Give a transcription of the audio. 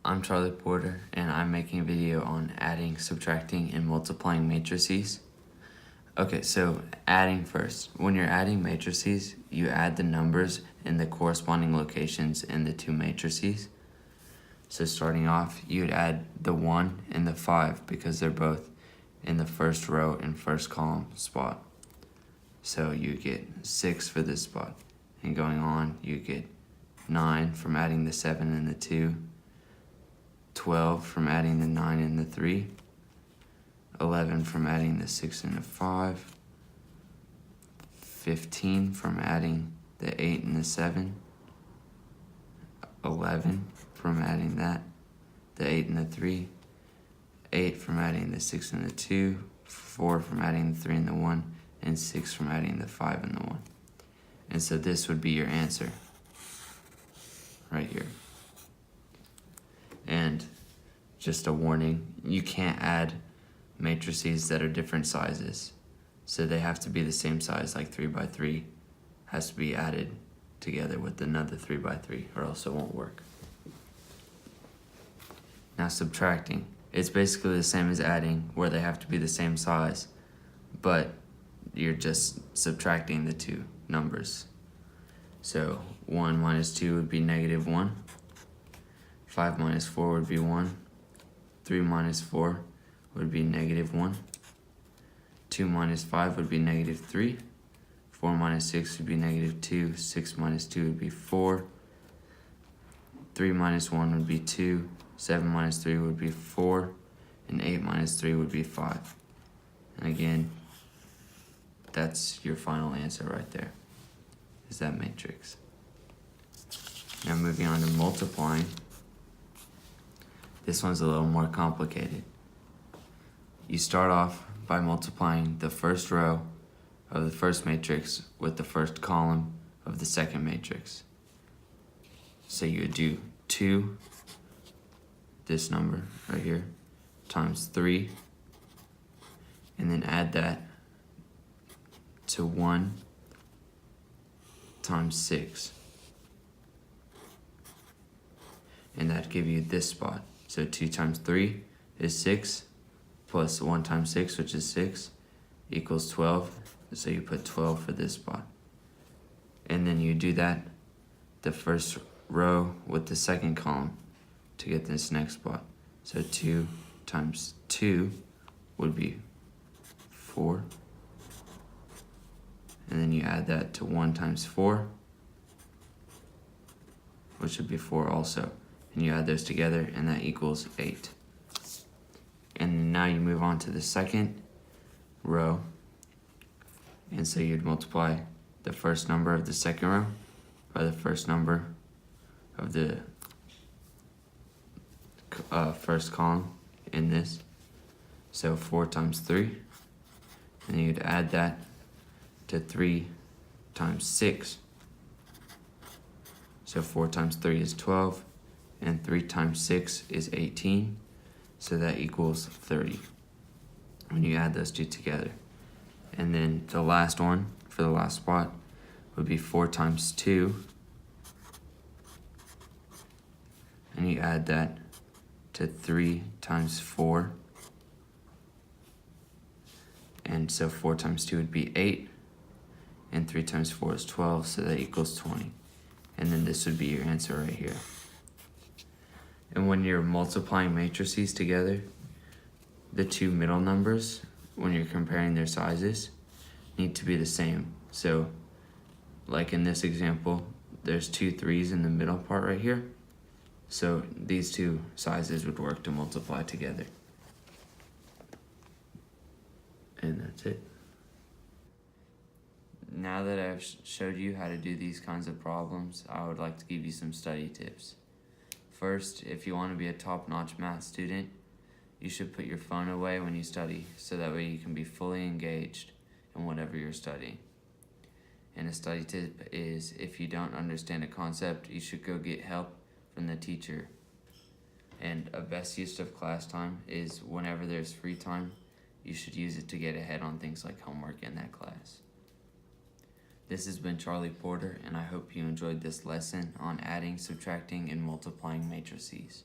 I'm Charlie Porter, and I'm making a video on adding, subtracting, and multiplying matrices. Okay, so adding first. When you're adding matrices, you add the numbers in the corresponding locations in the two matrices. So starting off, you'd add the 1 and the 5 because they're both in the first row and first column spot. So you get 6 for this spot. And going on, you get 9 from adding the 7 and the 2. 12 from adding the 9 and the 3, 11 from adding the 6 and the 5, 15 from adding the 8 and the 7, 11 from adding that, the 8 and the 3, 8 from adding the 6 and the 2, 4 from adding the 3 and the 1, and 6 from adding the 5 and the 1. And so this would be your answer right here. And just a warning, you can't add matrices that are different sizes. So they have to be the same size, like 3 by 3 has to be added together with another 3 by 3, or else it won't work. Now subtracting, it's basically the same as adding, where they have to be the same size, but you're just subtracting the two numbers. So 1 minus 2 would be -1. 5 minus 4 would be 1. 3 minus 4 would be -1. 2 minus 5 would be -3. 4 minus 6 would be -2. 6 minus 2 would be 4. 3 minus 1 would be 2. 7 minus 3 would be 4. And 8 minus 3 would be 5. And again, that's your final answer right there, is that matrix. Now moving on to multiplying. This one's a little more complicated. You start off by multiplying the first row of the first matrix with the first column of the second matrix. So you would do 2, this number right here, times 3, and then add that to 1 times 6. And that'd give you this spot. So 2 times 3 is 6, plus 1 times 6, which is 6, equals 12. So you put 12 for this spot. And then you do that, the first row with the second column to get this next spot. So 2 times 2 would be 4. And then you add that to 1 times 4, which would be 4 also. And you add those together, and that equals 8. And now you move on to the second row. And so you'd multiply the first number of the second row by the first number of the first column in this. So 4 times 3. And you'd add that to 3 times 6. So 4 times 3 is 12. And 3 times 6 is 18, so that equals 30 when you add those two together. And then the last one, for the last spot, would be 4 times 2, and you add that to 3 times 4, and so 4 times 2 would be 8, and 3 times 4 is 12, so that equals 20. And then this would be your answer right here. And when you're multiplying matrices together, the two middle numbers, when you're comparing their sizes, need to be the same. So, like in this example, there's 2 3s in the middle part right here. So these two sizes would work to multiply together. And that's it. Now that I've showed you how to do these kinds of problems, I would like to give you some study tips. First, if you want to be a top-notch math student, you should put your phone away when you study, so that way you can be fully engaged in whatever you're studying. And a study tip is, if you don't understand a concept, you should go get help from the teacher. And a best use of class time is whenever there's free time, you should use it to get ahead on things like homework in that class. This has been Charlie Porter, and I hope you enjoyed this lesson on adding, subtracting, and multiplying matrices.